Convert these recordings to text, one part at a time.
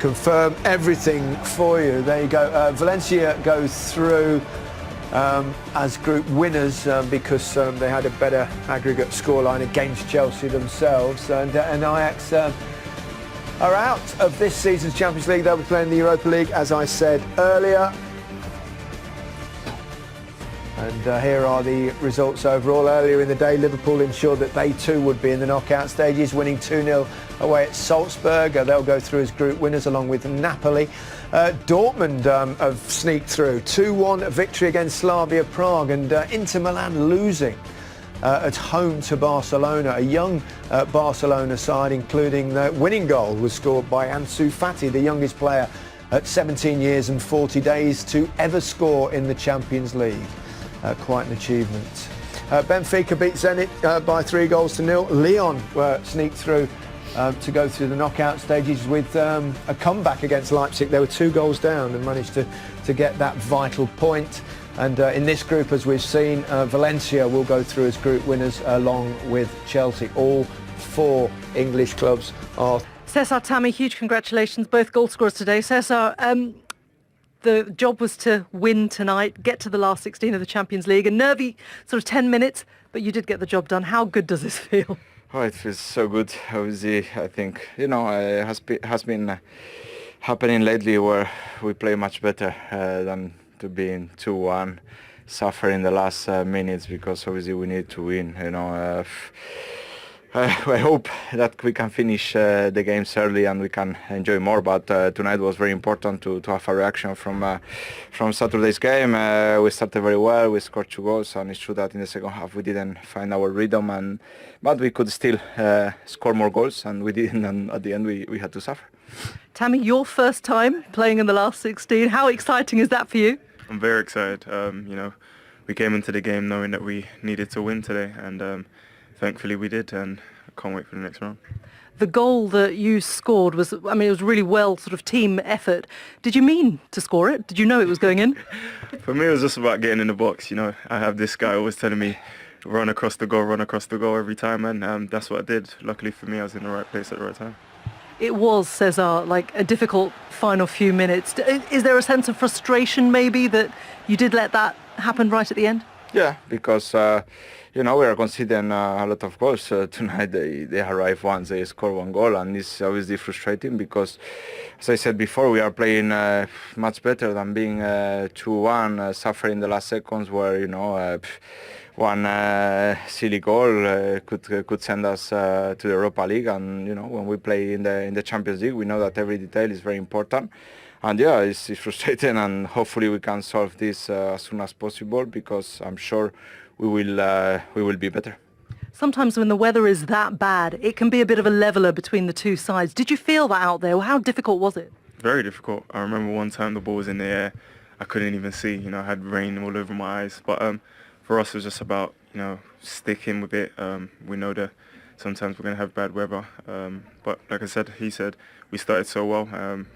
confirm everything for you. There you go. Valencia go through as group winners because they had a better aggregate scoreline against Chelsea themselves, and Ajax are out of this season's Champions League. They'll be playing the Europa League, as I said earlier. And here are the results overall. Earlier in the day, Liverpool ensured that they too would be in the knockout stages, winning 2-0 away at Salzburg. They'll go through as group winners along with Napoli. Dortmund have sneaked through. 2-1 victory against Slavia Prague, and Inter Milan losing at home to Barcelona. A young Barcelona side, including the winning goal was scored by Ansu Fati, the youngest player at 17 years and 40 days to ever score in the Champions League. Quite an achievement. Benfica beat Zenit by 3-0. Lyon sneaked through to go through the knockout stages with a comeback against Leipzig. They were 2 goals down and managed to get that vital point. And in this group, as we've seen, Valencia will go through as group winners along with Chelsea. All 4 English clubs are. Cesar, Tammy, huge congratulations, both goal scorers today. Cesar, the job was to win tonight, get to the last 16 of the Champions League. A nervy sort of 10 minutes, but you did get the job done. How good does this feel? Oh, it feels so good. Obviously, I think, it has been happening lately where we play much better than to be in 2-1, suffer in the last minutes, because obviously we need to win. I hope that we can finish the games early and we can enjoy more. But tonight was very important to have a reaction from Saturday's game. We started very well. We scored 2 goals, and it's true that in the second half we didn't find our rhythm, but we could still score more goals, and we didn't. And at the end, we had to suffer. Tammy, your first time playing in the last 16. How exciting is that for you? I'm very excited. We came into the game knowing that we needed to win today, and thankfully we did, and I can't wait for the next round. The goal that you scored was, it was really well sort of team effort. Did you mean to score it? Did you know it was going in? For me, it was just about getting in the box. I have this guy always telling me, run across the goal every time, and that's what I did. Luckily for me, I was in the right place at the right time. It was, Cesar, like a difficult final few minutes. Is there a sense of frustration maybe that you did let that happen right at the end? Yeah, because we are conceding a lot of goals. Tonight they arrive once, they score 1 goal, and it's obviously frustrating because, as I said before, we are playing much better than being 2-1, suffering the last seconds where, one silly goal could send us to the Europa League. And when we play in the Champions League, we know that every detail is very important. And yeah, it's frustrating, and hopefully we can solve this as soon as possible, because I'm sure we will be better. Sometimes when the weather is that bad, it can be a bit of a leveller between the two sides. Did you feel that out there? How difficult was it? Very difficult. I remember one time the ball was in the air, I couldn't even see. I had rain all over my eyes. But for us, it was just about sticking with it. We know that sometimes we're going to have bad weather. But like I said, he said, we started so well.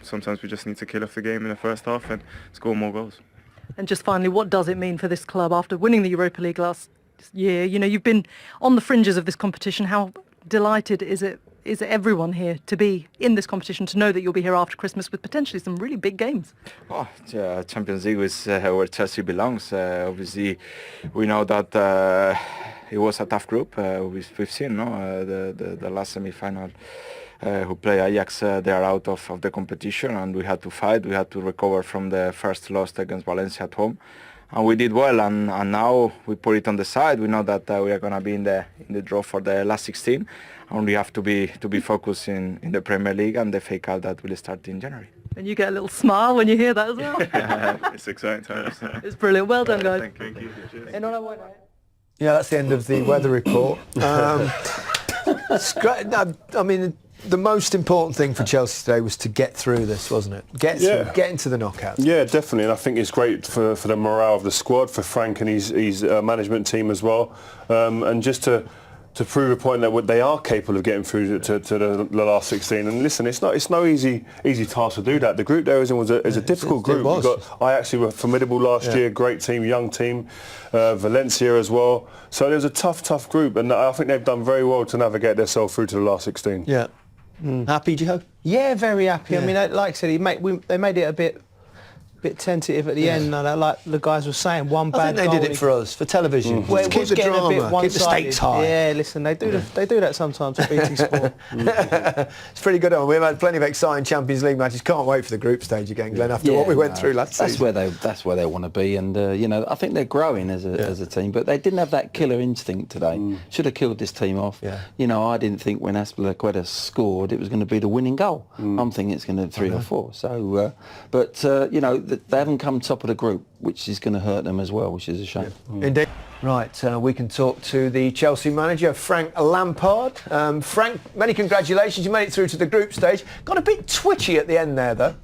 Sometimes we just need to kill off the game in the first half and score more goals. And just finally, what does it mean for this club after winning the Europa League last year? You've been on the fringes of this competition. How delighted is everyone here to be in this competition, to know that you'll be here after Christmas with potentially some really big games? Oh, yeah, Champions League is where Chelsea belongs. Obviously, we know that it was a tough group. We've seen the last semi-final. Who play Ajax, they are out of the competition, and we had to fight. We had to recover from the first loss against Valencia at home, and we did well. And now we put it on the side. We know that we are going to be in the draw for the last 16, and we have to be focused in the Premier League and the FA Cup that will start in January. And you get a little smile when you hear that as well. It's exciting times. It's brilliant. Well done, guys. Thank you. Yeah, that's the end of the weather report. It's great. The most important thing for Chelsea today was to get through this, wasn't it? Get into the knockout. Yeah, definitely. And I think it's great for the morale of the squad, for Frank and his management team as well. And just to prove a point that they are capable of getting through to the last 16. And listen, it's no easy task to do that. The group there is a difficult group. We've got Ajax, who were formidable last year, great team, young team, Valencia as well. So there's a tough group, and I think they've done very well to navigate themselves through to the last 16. Yeah. Happy, Joe? Yeah, very happy. Yeah. I mean, like I said, they made it a bit tentative at the end. Like the guys were saying, one I bad think they goal. did it for us, for television. Well, it Keep was the getting a bit drama, keep the one-sided. stakes high. Yeah, listen, they do that sometimes at BT Sport. It's pretty good on. We've had plenty of exciting Champions League matches. Can't wait for the group stage again, Glenn, after what we went through last season. That's where they want to be, and I think they're growing as a team, but they didn't have that killer instinct today. Should have killed this team off. Yeah. I didn't think when Aspilicueta scored it was going to be the winning goal. I'm thinking it's going to be 3 or 4. So, they haven't come top of the group, which is going to hurt them as well, which is a shame. Indeed. Right, we can talk to the Chelsea manager, Frank Lampard. Frank, many congratulations. You made it through to the group stage. Got a bit twitchy at the end there, though.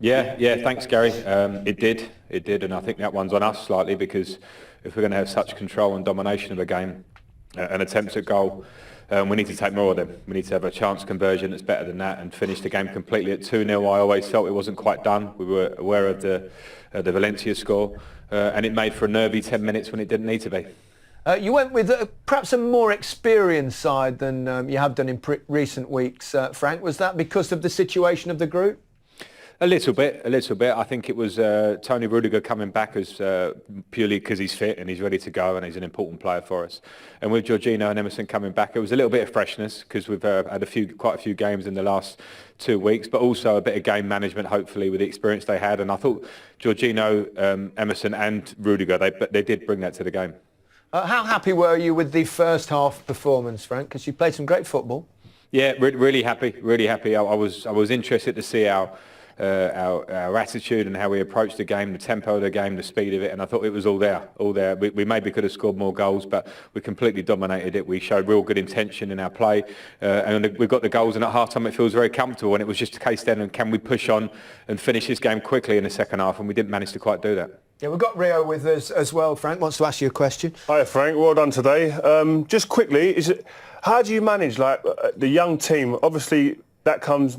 Yeah, thanks, Gary. It did, and I think that one's on us slightly, because if we're going to have such control and domination of a game and attempts at goal, we need to take more of them. We need to have a chance conversion that's better than that and finish the game completely at 2-0. I always felt it wasn't quite done. We were aware of the Valencia score, and it made for a nervy 10 minutes when it didn't need to be. You went with perhaps a more experienced side than you have done in recent weeks, Frank. Was that because of the situation of the group? A little bit. I think it was Tony Rudiger coming back as purely because he's fit and he's ready to go and he's an important player for us. And with Jorginho and Emerson coming back, it was a little bit of freshness because we've had quite a few games in the last 2 weeks, but also a bit of game management, hopefully, with the experience they had. And I thought Jorginho, Emerson and Rudiger, they did bring that to the game. How happy were you with the first half performance, Frank? Because you played some great football. Yeah, really happy. I was interested to see our attitude and how we approached the game, the tempo of the game, the speed of it, and I thought it was all there. We maybe could have scored more goals, but we completely dominated it. We showed real good intention in our play, and we got the goals, and at half-time it feels very comfortable, and it was just a case then, and can we push on and finish this game quickly in the second half, and we didn't manage to quite do that. Yeah, we've got Rio with us as well. Frank wants to ask you a question. Hi Frank, well done today. Just quickly, how do you manage the young team? Obviously, that comes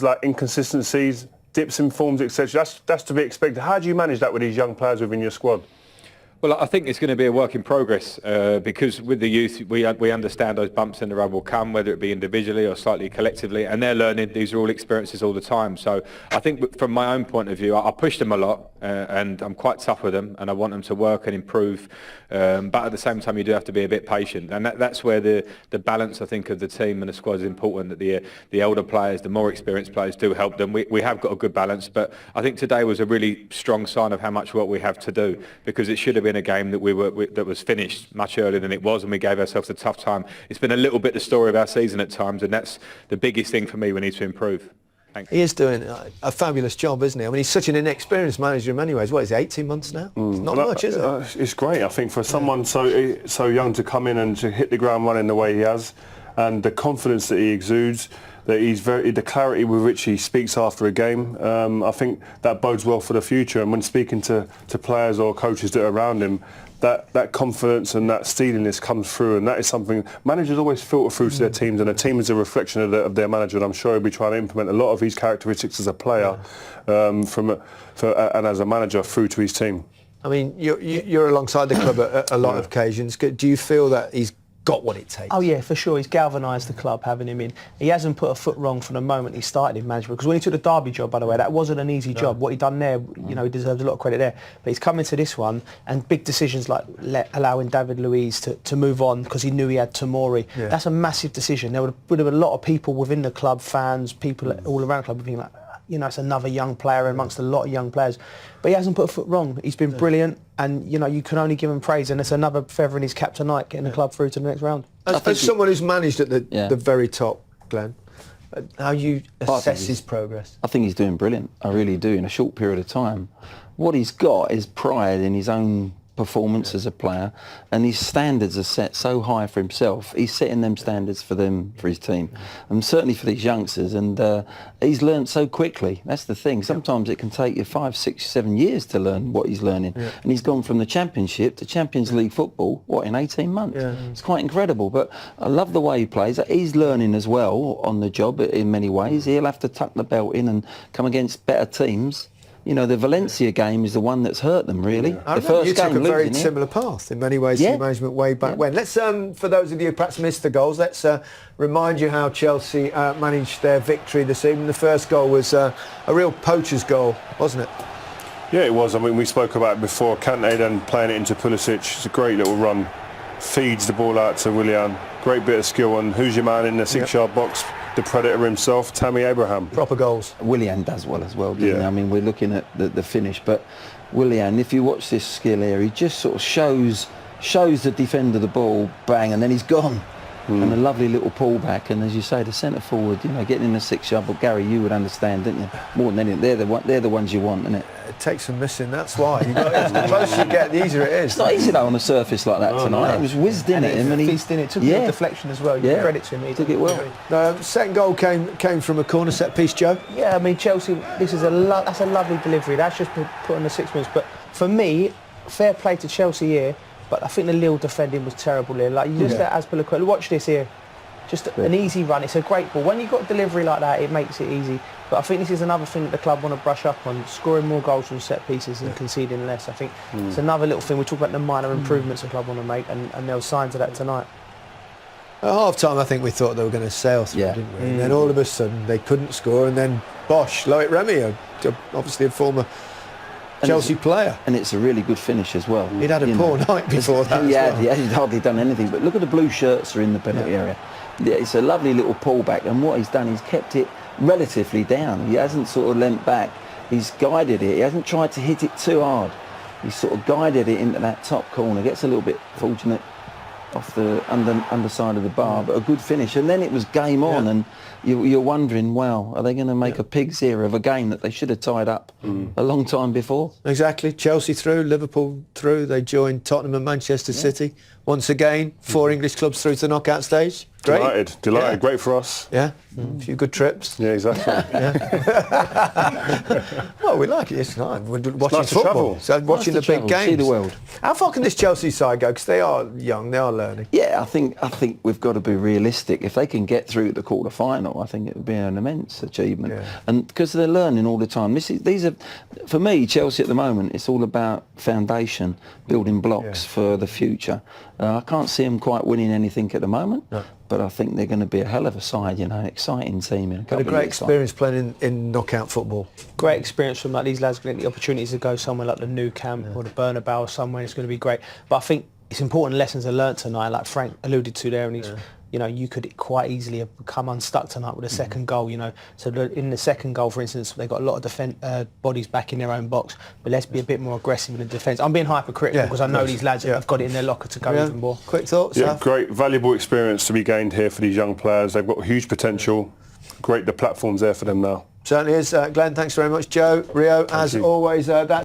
like inconsistencies, dips in forms, etc. That's to be expected. How do you manage that with these young players within your squad? Well, I think it's going to be a work in progress because with the youth, we understand those bumps in the road will come, whether it be individually or slightly collectively, and they're learning. These are all experiences all the time. So I think from my own point of view, I push them a lot and I'm quite tough with them and I want them to work and improve. But at the same time, you do have to be a bit patient. And that's where the balance, I think, of the team and the squad is important, that the elder players, the more experienced players do help them. We have got a good balance, but I think today was a really strong sign of how much work we have to do, because it should have been a game that that was finished much earlier than it was, and we gave ourselves a tough time. It's been a little bit the story of our season at times, and that's the biggest thing for me we need to improve. Thanks. He is doing a fabulous job, isn't he? I mean, he's such an inexperienced manager in many ways. What is it, 18 months now? It's not much, is it? It's great, I think, for someone so young to come in and to hit the ground running the way he has, and the confidence that he exudes, that the clarity with which he speaks after a game. I think that bodes well for the future. And when speaking to players or coaches that are around him, that confidence and that steeliness comes through, and that is something managers always filter through to their teams, and a team is a reflection of their manager. And I'm sure he'll be trying to implement a lot of these characteristics as a player, and as a manager through to his team. I mean, you're alongside the club at a lot of occasions. Do you feel that he's got what it takes? Oh yeah, for sure. He's galvanised the club having him in. He hasn't put a foot wrong from the moment he started in management. Because when he took the Derby job, by the way, that wasn't an easy job. What he done there, he deserves a lot of credit there. But he's come into this one, and big decisions like allowing David Luiz to move on because he knew he had Tomori. Yeah. That's a massive decision. There would have been a lot of people within the club, fans, people all around the club, being like, it's another young player amongst a lot of young players. But he hasn't put a foot wrong. He's been brilliant, and you can only give him praise, and it's another feather in his cap tonight, getting the club through to the next round. As someone who's managed at the very top, Glenn, how you assess his progress? I think he's doing brilliant. I really do. In a short period of time, what he's got is pride in his own performance as a player, and his standards are set so high for himself. He's setting them standards for his team, and certainly for these youngsters, and he's learned so quickly. That's the thing. Sometimes it can take you 5, 6, 7 years to learn what he's learning, and he's gone from the Championship to Champions League football, in 18 months? It's quite incredible, but I love the way he plays. He's learning as well on the job in many ways. He'll have to tuck the belt in and come against better teams, You know, the Valencia game is the one that's hurt them, really. I The remember first you took game a very losing it. similar path in many ways to Yeah. your management way back Yeah. when. Let's, for those of you who perhaps missed the goals, let's remind you how Chelsea managed their victory this evening. The first goal was a real poacher's goal, wasn't it? Yeah, it was. I mean, we spoke about it before. Kante then playing it into Pulisic. It's a great little run. Feeds the ball out to Willian. Great bit of skill. And who's your man in the 6-yard box? The Predator himself, Tammy Abraham. Proper goals. Willian does well as well, doesn't he? Yeah. I mean, we're looking at the finish, but Willian, if you watch this skill here, he just sort of shows the defender the ball, bang, and then he's gone. And a lovely little pullback, and as you say, the centre forward, you know, getting in the 6-yard. But Gary, you would understand, didn't you? More than anything, they're the ones you want, isn't it? It takes some missing, that's why. The closer you get, the easier it is. It's not easy though on a surface like that tonight. no. It was whizzed in at him, and he Fizzed in it. Took a good deflection as well. You Yeah. credit to him. He Took it well. Second goal came from a corner set piece, Joe. Yeah, I mean Chelsea. This is that's a lovely delivery. That's just put on the 6 minutes. But for me, fair play to Chelsea here. But I think the Lille defending was terrible here. Like you just let Azpilicueta. Watch this here. Just an easy run. It's a great ball. When you've got delivery like that, it makes it easy. But I think this is another thing that the club want to brush up on, scoring more goals from set pieces and conceding less. I think it's another little thing. We talk about the minor improvements the club want to make, and there were signs of that tonight. At half-time, I think we thought they were going to sail through, didn't we? And then all of a sudden, they couldn't score, and then bosh, Loic Remy, obviously a former Chelsea player. And it's a really good finish as well. He'd had a poor night before that as well. He'd hardly done anything. But look at the blue shirts are in the penalty area. Yeah, it's a lovely little pullback, and what he's done, he's kept it relatively down. He hasn't sort of leant back. He's guided it. He hasn't tried to hit it too hard. He's sort of guided it into that top corner. Gets a little bit fortunate off the underside of the bar, but a good finish. And then it was game on, and you're wondering, wow, are they going to make a pig's ear of a game that they should have tied up a long time before? Exactly. Chelsea through, Liverpool through. They joined Tottenham and Manchester City. Once again, 4 English clubs through to the knockout stage. Great. Delighted. Yeah. Great for us. Yeah, a few good trips. Yeah, exactly. Well, we like it. It's nice. We're watching nice to football, travel. so watching Nice the to big travel, games. see the world. How far can this Chelsea side go? Because they are young, they are learning. Yeah, I think we've got to be realistic. If they can get through the quarter final, I think it would be an immense achievement. Yeah. And because they're learning all the time. These are, for me, Chelsea at the moment. It's all about foundation, building blocks for the future. I can't see them quite winning anything at the moment. No. But I think they're going to be a hell of a side, you know, exciting team in a couple Had a of great years' time. experience playing in knockout football. Great experience from like these lads getting the opportunities to go somewhere like the Nou Camp or the Bernabeu or somewhere. It's going to be great. But I think it's important lessons are learnt tonight, like Frank alluded to there, and he's. You know, you could quite easily have become unstuck tonight with a second goal, you know. So in the second goal, for instance, they got a lot of bodies back in their own box. But let's be a bit more aggressive in the defence. I'm being hypercritical because I know these lads have got it in their locker to go even more. Quick thoughts? Yeah, Saf? great. Valuable experience to be gained here for these young players. They've got huge potential. Great, the platform's there for them now. Certainly is. Glenn, thanks very much. Joe, Rio, as you. always, that's